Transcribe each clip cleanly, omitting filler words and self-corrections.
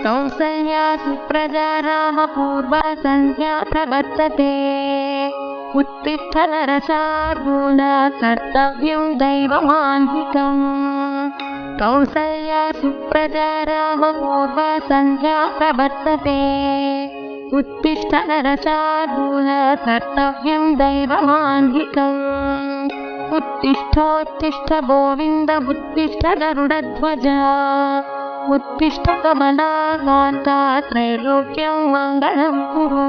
कौसल्या सुप्रजा रामपूर्वा सन्ध्या प्रवर्तते उत्तिष्ठ नरशार्दूल कर्तव्यं दैवमान्विकम् कौसल्या सुप्रजा रामपूर्वा सन्ध्या प्रवर्तते उत्तिष्ठ नरशार्दूल कर्तव्यं दैवमान्विकम् उत्तिष्ठोत्तिष्ठ गोविन्द उत्तिष्ठ गरुडध्वजा उत्तिष्ठ कमलाकान्ता त्रैलोक्यं मङ्गलं कुरु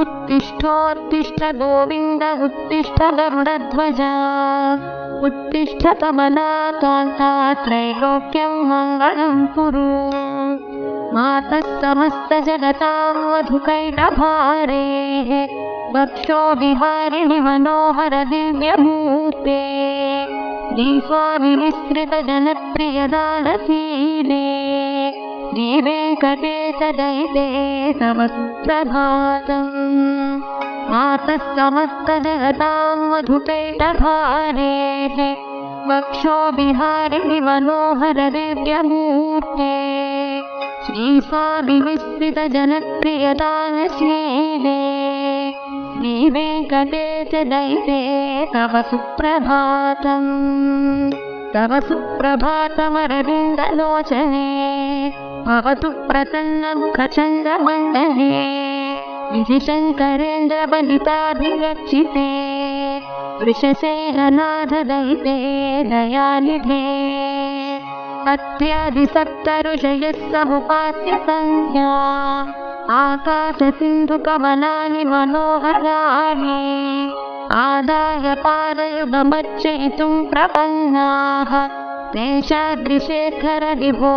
उत्तिष्ठोत्तिष्ठ गोविन्द उत्तिष्ठ गरुडध्वजा उत्तिष्ठ कमलाकान्ता त्रैलोक्यं मङ्गलं कुरु मातः समस्तजगतां मधुकैटभारेः वक्षो विहारिणि मनोहर दिव्यमूर्ते श्रीस्वामिनिःसृतजनप्रियदानशीले श्रीवेङ्कटेशदयिते तव सुप्रभातम् मातः समस्तजगतां मधुकैटभारेः वक्षो विहारिणि मनोहर दिव्यमूर्ते श्रीस्वामिनिःसृतजनप्रियदानशीले श्रीवेङ्कटेशदयिते तव सुप्रभातम् तव सुप्रभातमरविन्दलोचने भवतु प्रसन्नमुखचन्द्रमण्डले विधिशङ्करेन्द्रबलिताभिरक्षिते वृषसेननाथदयिते दयानिधे अत्यादिसप्तऋषयः समुपास्य संज्ञा आकाशसिन्धुकमलानि मनोहराणि आदाय पारयुगमर्चयितुं प्रपन्नाः शेषाद्रिशेखर विभो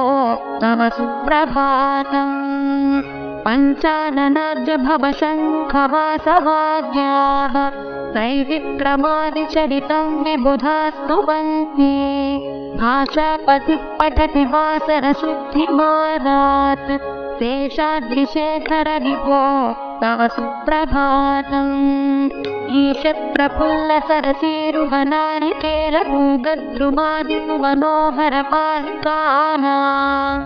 तव सुप्रभातम् पञ्चाननार्जभवशङ्खवासवाद्याः त्रैविक्रमादिचरितं विबुधास्तुवन्ति भाषापतिः पठति वासरशुद्धिमारात् शेषाद्रिशेखर विभो तव सुप्रभातम् ईशप्रफुल्लसरसीरुवनारिकेलभूगद्रुमादिसुमनोहरपालिकानाम्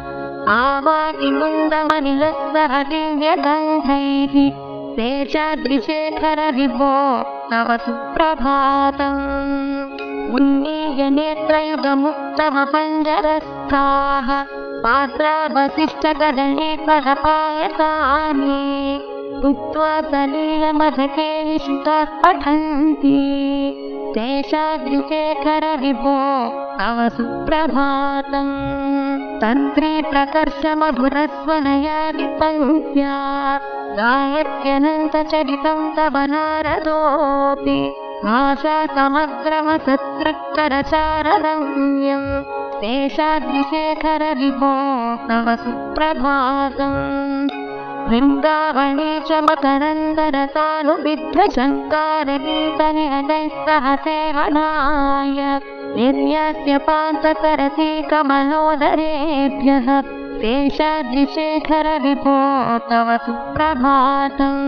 आवाकिमुन्दमनिलस्सह दिव्यगन्धैः शेषाद्रिशेखर विभो तव सुप्रभातम् उन्नीयनेत्रयुगमुत्तमपञ्जरस्थाः पात्रावशिष्टगदलीफलपायसानि भुक्त्वा सलीलमधके विशुताः पठन्ति शेषाद्रिशेखर विभो तव सुप्रभातम् तन्त्री प्रकर्ष मधुरस्वनयादिपङ्क्त्या गायत्यनन्तचरितं तव नारदोऽपि भाषा समग्रमसत्कृत्करचाररम्यं शेषाद्रिशेखर विभो तव सुप्रभातम् वृन्दावने च मकरन्दरतानुबिद्धशङ्कारगीतनिनदैः सह सेवनाय निर्यास्य पान्तसरसि कमलोदरेभ्यः शेषाद्रिशेखर विभो तव सुप्रभातम्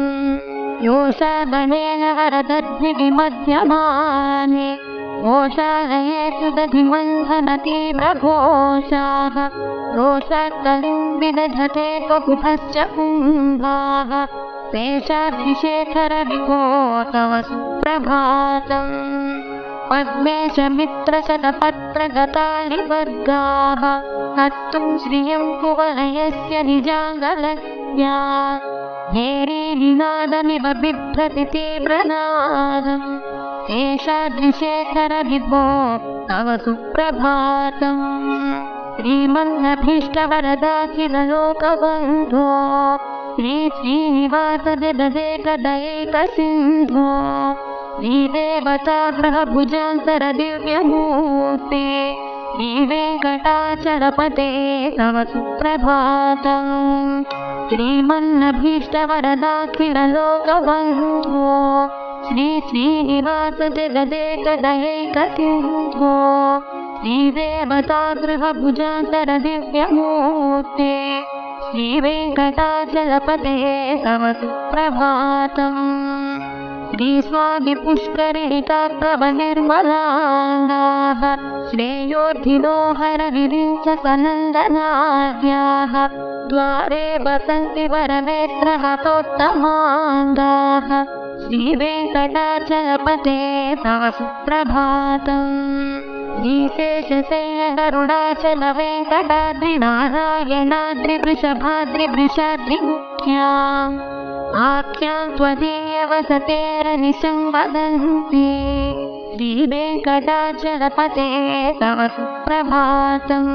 योषागणेन वरदद्भिर्विमध्यमाने घोषालयेषु दधिमन्थनतीव्रघोषाः रोषात्कलिं विदधते ककुभश्च कुम्भाः शेषाद्रिशेखर विभो तव सुप्रभातम् पद्मेश मित्रशतपत्रगतालिवर्गाः हस्तुं श्रियं कुवलयस्य निजाङ्गलज्ञा हेरीनिनादमिव बिभ्रति तीव्रनादम् शेषाद्रिशेखर विभो तव सुप्रभातम् श्रीमन्नभीष्टवरदाखिललोकबन्धो श्रीश्रीनिवासजगदेकदयैकसिन्धो श्रीदेवताग्रहभुजान्तरदिव्यमूर्ते श्रीवेङ्कटाचलपते तव सुप्रभातम् श्रीमन्नभीष्टवरदाखिललोकबन्धो श्रीश्रीनिवासजगदेकदयैकसिन्धो श्रीदेवतागृहभुजान्तरदिव्यमूर्ते श्रीवेङ्कटाचलपते तव सुप्रभातम् श्रीस्वामिपुष्करिणिकाप्रभनिर्मलाः श्रेयोर्धिनो हरविरिञ्चकनन्दनाद्याः द्वारे वसन्ति वरमेत्रहतोत्तमाङ्गाः श्रीवेङ्कटाचलपते तव सुप्रभातम् श्रीशेषशय्यकरुणाचलवेङ्कटाद्रिनारायणाद्रिवृषभाद्रिवृषाद्रिमुख्याम् आख्यां त्वदीयवसतेरनिशं वदन्ति श्रीवेङ्कटाचलपते तव सुप्रभातम्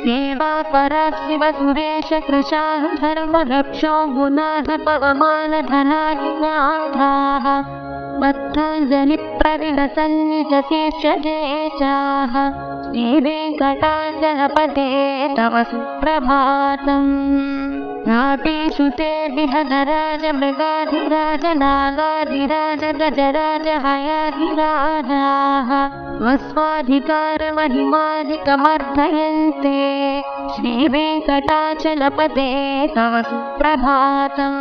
सेवापराः शिवसुरेशकृशाधर्मदक्षो गुणाधपवमानधनाधिनाथाः बद्धाञ्जलिप्रविलसन्निजशेषदेशाः श्रीवेङ्कटाचलपते तव सुप्रभातम् नाटेषु ते विहगराजमृगाधिराज नागाधिराज गजराज हयाधिराजाः स्वस्वाधिकारमहिमाधिकमर्धयन्ते श्रीवेङ्कटाचलपते तव सुप्रभातम्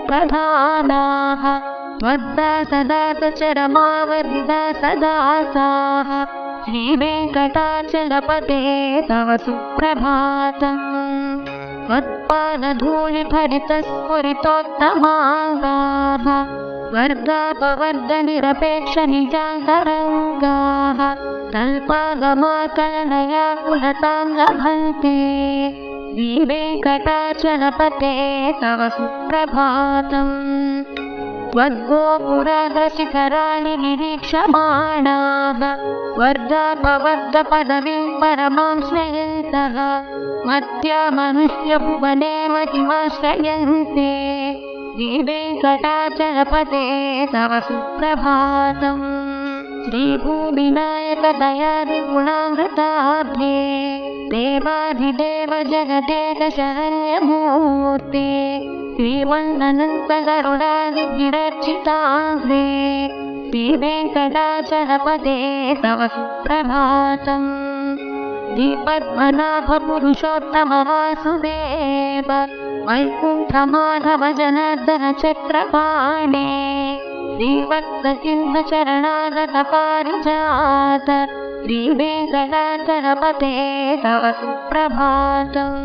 सूर्येन्दुभौमबुधवाक्पतिकाव्यसौरिस्वर्भानुकेतुर्विशत्परिषत्प्रधानाः त्वद्दासदासचरमावरिदा सदासाः श्रीवेङ्कटाचलपते तव सुप्रभातम् त्वत्पादधूलिभरितस्फुरितोत्तमाङ्गाः वर्गापवर्गनिरपेक्षनिजान्तरङ्गाः तल्पागमाकलनया कुलतां लभन्ते श्रीवेङ्कटाचलपते तव सुप्रभातम् त्वद्गोपुराग्रशिखराणि निरीक्षमाणाः वर्गापवर्गपदवीं परमां श्रयन्तः मत्या मनुष्यभुवने महिमाश्रयन्ते श्रीवेङ्कटाचलपते तव सुप्रभातम् श्रीभूविनायकदयादिगुणामृताब्धे देवाधिदेव जगदेकशरण्यमूर्ते श्रीमन्नन्तकरुणादिभिरर्चिताङ्घ्रे श्रीवेङ्कटाचलपते तव सुप्रभातम् श्रीपद्मनाभपुरुषोत्तमवासुदेव वैकुण्ठमाधव जनार्दन चक्रपाणे श्रीभक्तसिंहचरणागतपारिजात श्रीवेङ्कटाचलपते तव सुप्रभातम्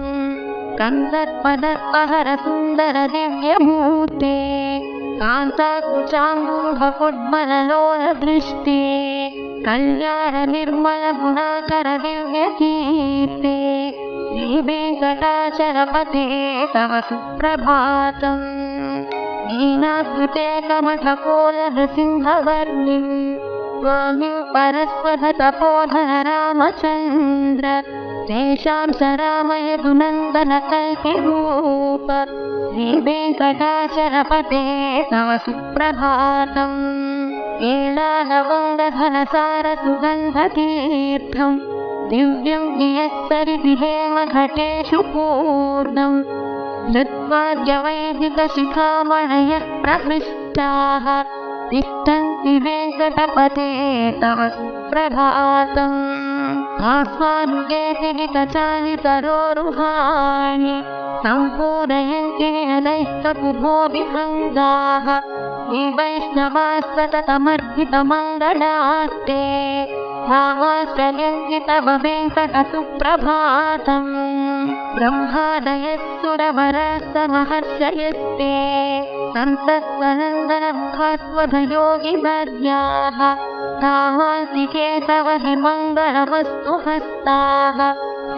कन्दर्पदर्पहरसुन्दरदिव्यमूर्ते कान्ताकुचाङ्गूढफुड्मललोलदृष्टे कल्याणनिर्मलगुणाकरदिव्यकीर्ते श्रीवेङ्कटाचलपते तव सुप्रभातम् मीनाकृते कमठकोलनृसिंहवर्णि स्वामिं परस्वधतपोधन रामचन्द्र तेषां सरामयदुनन्दनकल्पिरूप श्रीवेङ्कटाचलपते तव सुप्रभातम् केलालवङ्गधनसारसुगन्धतीर्थं दिव्यं गियत्सरिदिहेमघटेषु पूर्णम् धृत्वाद्यवैदिकशिखामणयः प्रहृष्टाः तिष्ठन्ति वेङ्कटपते तव सुप्रभातम् आस्वादुगे विचालितरोरुहाणि सम्पूरयन्ति निनदैस्तपुभोभिभृङ्गाः श्रीवैष्णवास्वतमर्पितमङ्गलास्ते भावाश्रयन्ति तव वेङ्कटसुप्रभातम् ब्रह्मादयः सुरवरास्तमहर्षयस्ते सन्तस्वनन्दनमुखास्वधयोगिवर्याः तावान्तिके तव हि मङ्गलमस्तु हस्ताः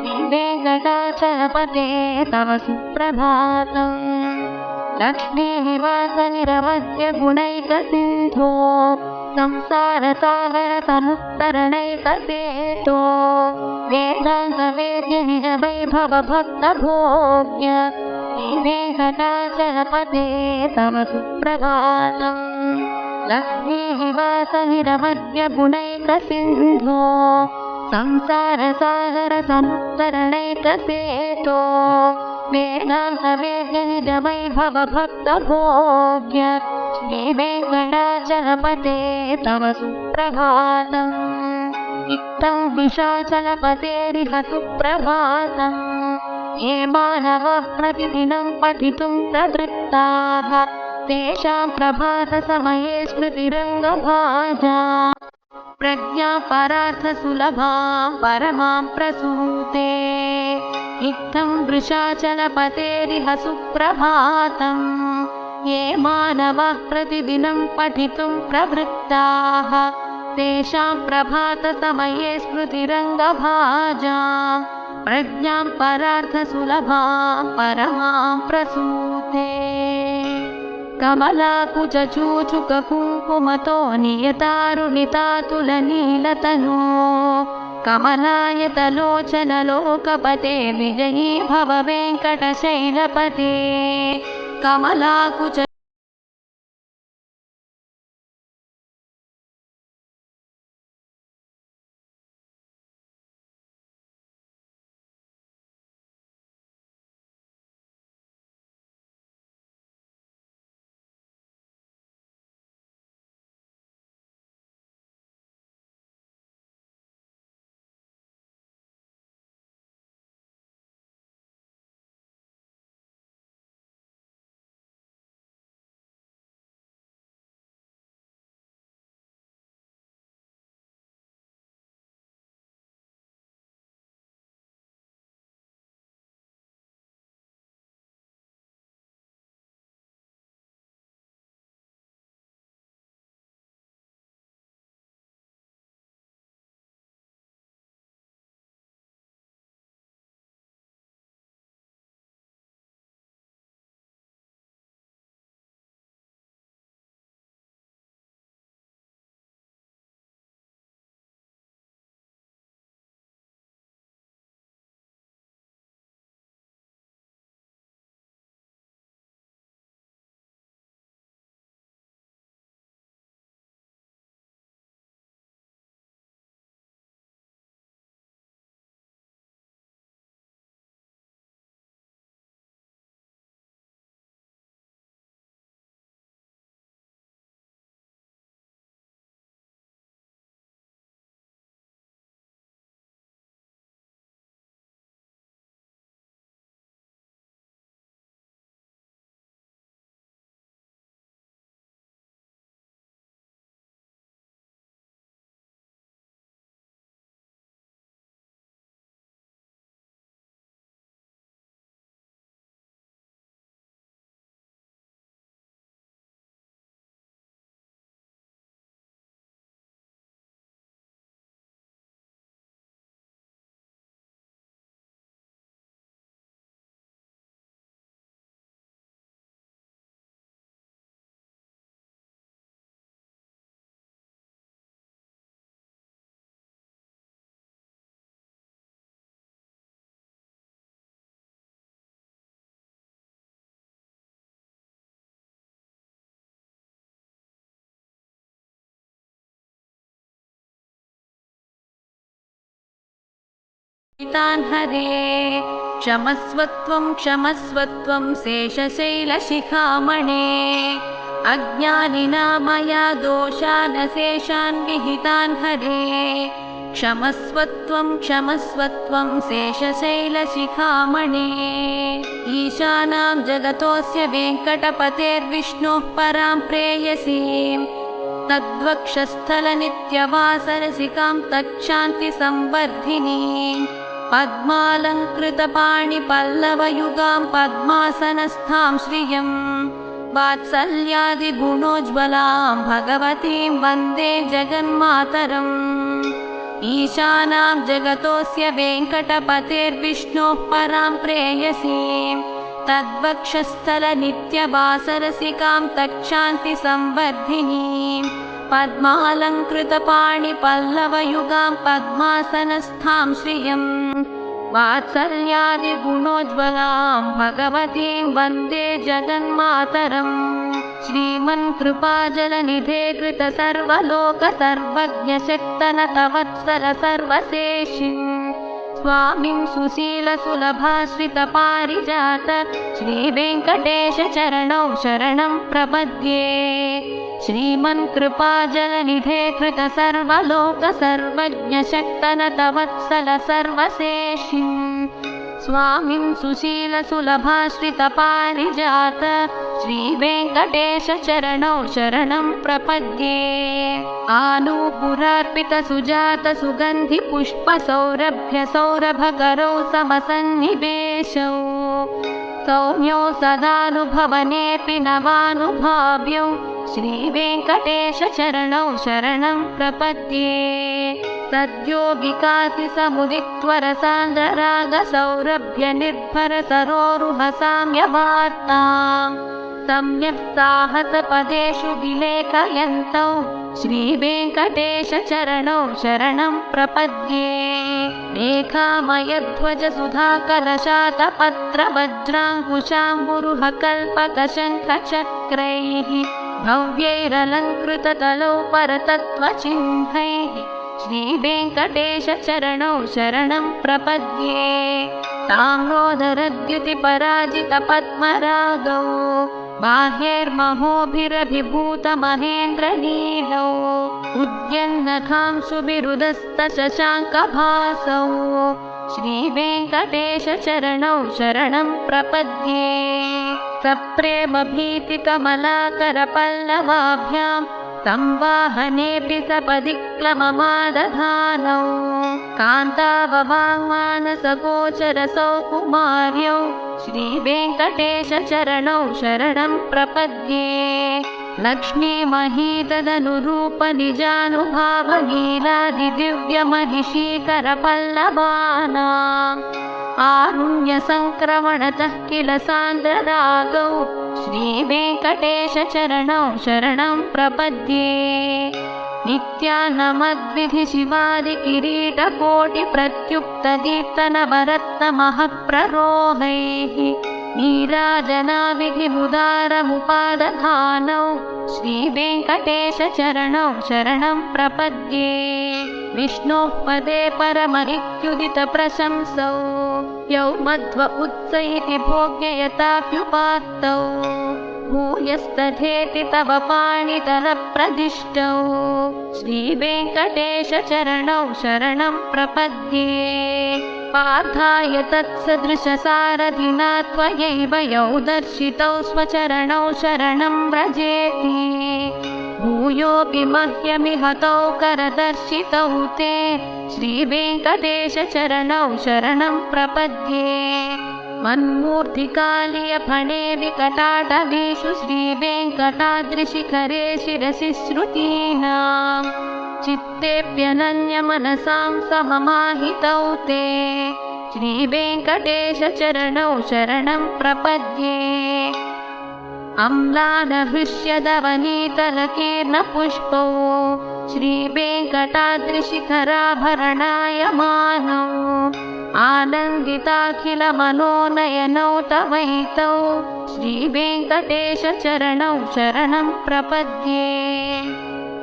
श्रीवेङ्कटाचलपते तव सुप्रभातम् लक्ष्मीनिवासनिरवद्य गुणैकसिन्धो संसारसागरतनुत्तरणैकसेतो वेदान्तवेद्य निजवैभवभक्तभोग्य श्रीवेङ्कटाचलपते तव सुप्रभातम् लक्ष्मीनिवासनिरवद्य गुणैकसिन्धो संसारसागरतनुत्तरणैकसेतो वेदान्तवेद्य निजवैभवभक्तभोग्य श्रीवेङ्कटाचलपते तव सुप्रभातम् चित्तं विशाचलपतेरिह सुप्रभातम् ये मानवः प्रतिदिनं पठितुं प्रवृत्ताः तेषां प्रभातसमये स्मृतिरङ्गभाजा प्रज्ञा परार्थसुलभा परमां प्रसूते इत्थं वृषाचलपतेरिह सुप्रभातम् ये मानवाः प्रतिदिनं पठितुं प्रवृत्ताः तेषां प्रभातसमये स्मृतिरङ्गभाजा प्रज्ञां परार्थसुलभां परमां प्रसूते कमलाकुचूचुककुङ्कुमतो नियतारुणितातुलनीलतनो कमलायतलोचनलोकपते विजयी भव वेङ्कटशैलपते कमलाकुच हरे क्षमस्वत्वं क्षमस्वत्वं शेषशैलशिखामणे अज्ञानिना मया दोषान् शेषान् विहितान् हरे क्षमस्वत्वं क्षमस्वत्वं शेषशैलशिखामणे ईशानां जगतोऽस्य वेङ्कटपतेर्विष्णोः परां प्रेयसीं तद्वक्षस्थलनित्यवासरसिकां तच्छान्तिसंवर्धिनीं पद्मालङ्कृतपाणिपल्लवयुगां पद्मासनस्थां श्रियं वात्सल्यादिगुणोज्ज्वलां भगवतीं वन्दे जगन्मातरम् ईशानां जगतोऽस्य वेङ्कटपतेर्विष्णोः परां प्रेयसीं तद्वक्षस्थलनित्यवासरसिकां तच्छान्तिसंवर्धिनीं पद्मालङ्कृतपाणिपल्लवयुगां पद्मासनस्थां श्रियं वात्सल्यादिगुणोज्ज्वलां भगवतीं वन्दे जगन्मातरम् श्रीमन्कृपाजलनिधे कृतसर्वलोकसर्वज्ञशक्तनतवत्सल सर्वशेषिन् स्वामिं सुशीलसुलभाश्रितपारिजात श्रीवेङ्कटेशचरणौ शरणं प्रपद्ये श्रीमन्कृपाजलनिधे कृतसर्वलोकसर्वज्ञशक्तनतवत्सल सर्वशेषिन् स्वामिं सुशीलसुलभाश्रितपारिजात श्रीवेङ्कटेशचरणौ शरणं प्रपद्ये आनूपुरार्पितसुजातसुगन्धिपुष्पसौरभ्यसौरभकरौ समसन्निवेशौ सौम्यौ सदानुभवनेऽपि नवानुभाव्यौ श्रीवेङ्कटेशचरणौ शरणं प्रपद्ये सद्यो विकासि समुदित्वरसान्द्ररागसौरभ्यनिर्भरसरोरुहसाम्यवार्तां सम्यक् साहसपदेषु विलेखयन्तौ श्रीवेङ्कटेशचरणौ शरणं प्रपद्ये रेखामयध्वजसुधाकलशातपत्रवज्राङ्कुशाम्बुरुहकल्पकशङ्खचक्रैः भव्यैरलङ्कृततलौ परतत्त्वचिह्नैः श्रीवेङ्कटेशचरणौ शरणं प्रपद्ये ताम्रोदरद्युतिपराजितपद्मरागौ बाह्यैर्महोभिरभिभूतमहेन्द्रलीलौ उद्यन्नखांशुभिरुदस्तशशाङ्कभासौ श्रीवेङ्कटेशचरणौ शरणं प्रपद्ये सप्रेमभीतिकमलाकरपल्लवाभ्यां संवाहनेऽपि सपदिक्लममादधानौ कान्ताववाङ्मानसगोचरसौ कुमार्यौ श्रीवेङ्कटेशचरणौ शरणं प्रपद्ये लक्ष्मीमहीतदनुरूपनिजानुभावलीलादिदिव्यमहिषीकरपल्लवानाम् आरुण्यसङ्क्रमणतः किल सान्द्ररागौ श्रीवेङ्कटेशचरणौ शरणं प्रपद्ये नित्यानमद्विधिशिवादिकिरीटकोटिप्रत्युक्तदीप्तनवरत्नमहप्ररोहैः नीराजनाविधिमुदारमुपादधानौ श्रीवेङ्कटेशचरणौ शरणं प्रपद्ये विष्णोः पदे परमरित्युदितप्रशंसौ यौ मध्व उत्स इति भोग्ययताप्युपात्तौ भूयस्तथेति तव पाणितलप्रदिष्टौ श्रीवेङ्कटेशचरणौ शरणं प्रपद्ये पार्थाय तत्सदृशसारथिना त्वयैव यौ दर्शितौ स्वचरणौ शरणं व्रजेति भूयोऽपि मह्यमिहतौ करदर्शितौ ते श्रीवेङ्कटेशचरणौ शरणं प्रपद्ये मन्मूर्तिकालीयफणे विकटाटवीषु श्रीवेङ्कटाद्रिशिखरे शिरसि श्रुतीनां चित्तेऽप्यनन्यमनसां सममाहितौ ते श्रीवेङ्कटेशचरणौ शरणं प्रपद्ये अम्लानभृश्यदवनीतलकीर्णपुष्पौ श्रीवेङ्कटाद्रिशिखराभरणायमानौ आनन्दिताखिलमनोनयनौ तवैतौ श्रीवेङ्कटेशचरणौ शरणं प्रपद्ये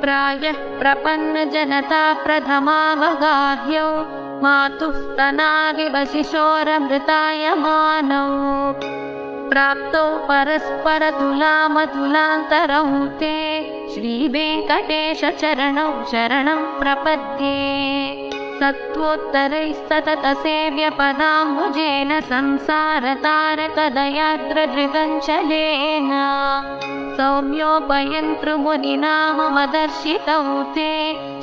प्रायः प्रपन्नजनता प्रथमावगाह्यौ मातुः स्तनाविव शिशोरमृतायमानौ प्राप्तौ परस्परतुलामतुलान्तरौ ते श्रीवेङ्कटेशचरणौ शरणं प्रपद्ये सत्त्वोत्तरैः सततसेव्यपदाम्बुजेन संसारतारकदयाद्रदृगञ्चलेन सौम्योपयन्तृमुनिनामदर्शितौ ते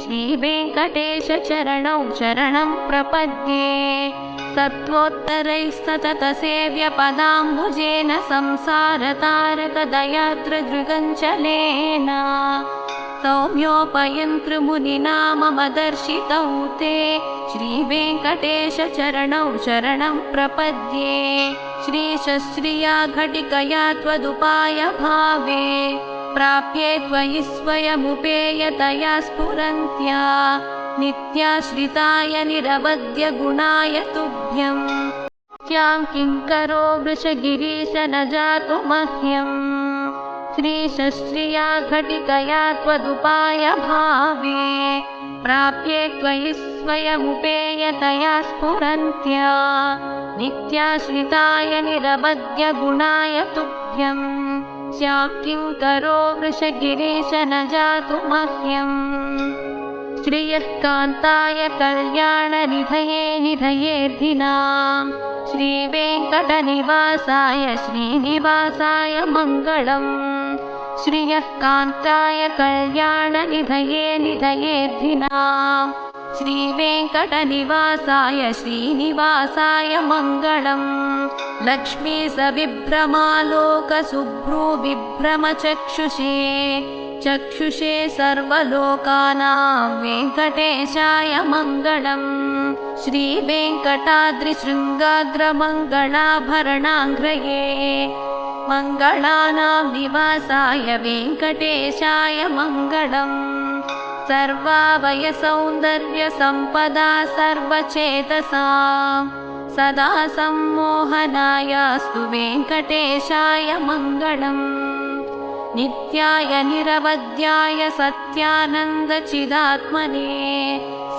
श्रीवेङ्कटेशचरणौ शरणं प्रपद्ये सत्त्वोत्तरैः सततसेव्यपदाम्बुजेन संसारतारकदयाद्रदृगञ्चलेन सौम्योपयन्तृमुनिनामदर्शितौ ते श्रीवेङ्कटेशचरणौ शरणं प्रपद्ये श्रीशश्रिया घटिकया त्वदुपायभावे प्राप्ये त्वयि स्वयमुपेयतया स्फुरन्त्या नित्याश्रिताय निरवध्यगुणाय तुभ्यं त्यां किङ्करो वृषगिरीश न जातु मह्यम् श्रीशश्रिया घटिकया त्वदुपायभावे प्राप्ये त्वयि स्वयमुपेयतया स्फुरन्त्या नित्याश्रिताय निरवध्यगुणाय तुभ्यं स्यां किङ्करो वृषगिरीश न जातु मह्यम् श्रियः कान्ताय कल्याणनिधये निधयेऽर्थिनां श्रीवेङ्कटनिवासाय श्रीनिवासाय मङ्गलम् श्रियः कान्ताय कल्याणनिधये निधयेऽर्थिनाम् श्रीवेङ्कटनिवासाय श्रीनिवासाय मङ्गलम् लक्ष्मी सविभ्रमालोकशुभ्रूविभ्रमचक्षुषे चक्षुषे सर्वलोकानां वेङ्कटेशाय मङ्गलम् श्रीवेङ्कटाद्रिशृङ्गाग्रमङ्गलाभरणाङ्ग्रये मङ्गलानां निवासाय वेङ्कटेशाय मङ्गलम् सर्वावयसौन्दर्यसम्पदा सर्वचेतसां सदा सम्मोहनायास्तु वेङ्कटेशाय मङ्गलम् नित्याय निरवध्याय सत्यानन्दचिदात्मने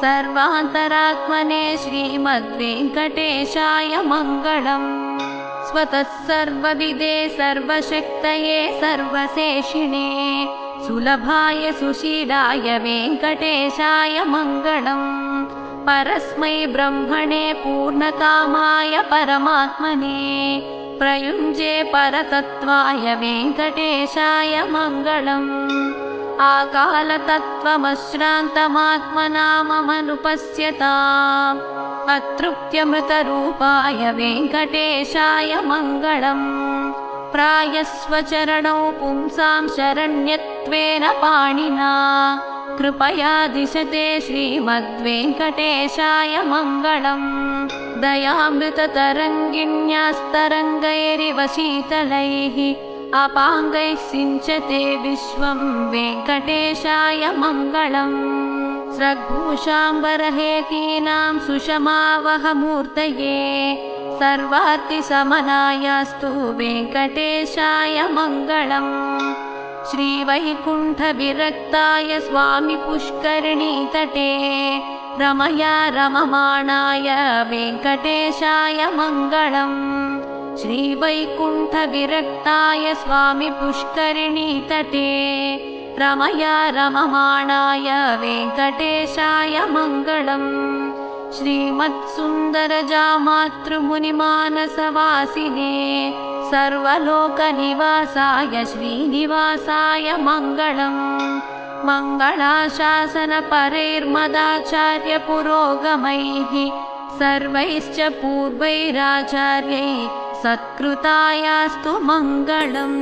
सर्वान्तरात्मने श्रीमद्वेङ्कटेशाय मङ्गलम् स्वतः सर्वविदे सर्वशक्तये सर्वशेषिणे सुलभाय सुशीलाय वेङ्कटेशाय मङ्गलम् परस्मै ब्रह्मणे पूर्णकामाय परमात्मने प्रयुञ्जे परतत्त्वाय वेङ्कटेशाय मङ्गलम् आकालतत्त्वमश्रान्तमात्मनाममनुपश्यताम् अतृप्त्यमृतरूपाय वेङ्कटेशाय मङ्गलम् प्रायस्वचरणौ पुंसां शरण्यत्वेन पाणिना कृपया दिशते श्रीमद्वेङ्कटेशाय मङ्गलम् दयामृततरङ्गिण्यास्तरङ्गैरिव शीतलैः अपाङ्गैः सिञ्चते विश्वं वेङ्कटेशाय मङ्गलम् स्रग्भूषाम्बरहेतीनां सुषमावहमूर्तये सर्वार्तिशमनायास्तु वेङ्कटेशाय मङ्गलम् श्रीवैकुण्ठविरक्ताय स्वामी पुष्करिणीतटे रमया रममाणाय वेङ्कटेशाय मङ्गलम् श्रीवैकुण्ठविरक्ताय स्वामी पुष्करिणीतटे रमया रममाणाय वेङ्कटेशाय मङ्गलम् श्रीमत्सुन्दरजामातृमुनिमानसवासिने सर्वलोकनिवासाय श्रीनिवासाय मङ्गलम् मङ्गलाशासनपरैर्मदाचार्यपुरोगमैः सर्वैश्च पूर्वैराचार्यैः सत्कृतायास्तु मङ्गलम्।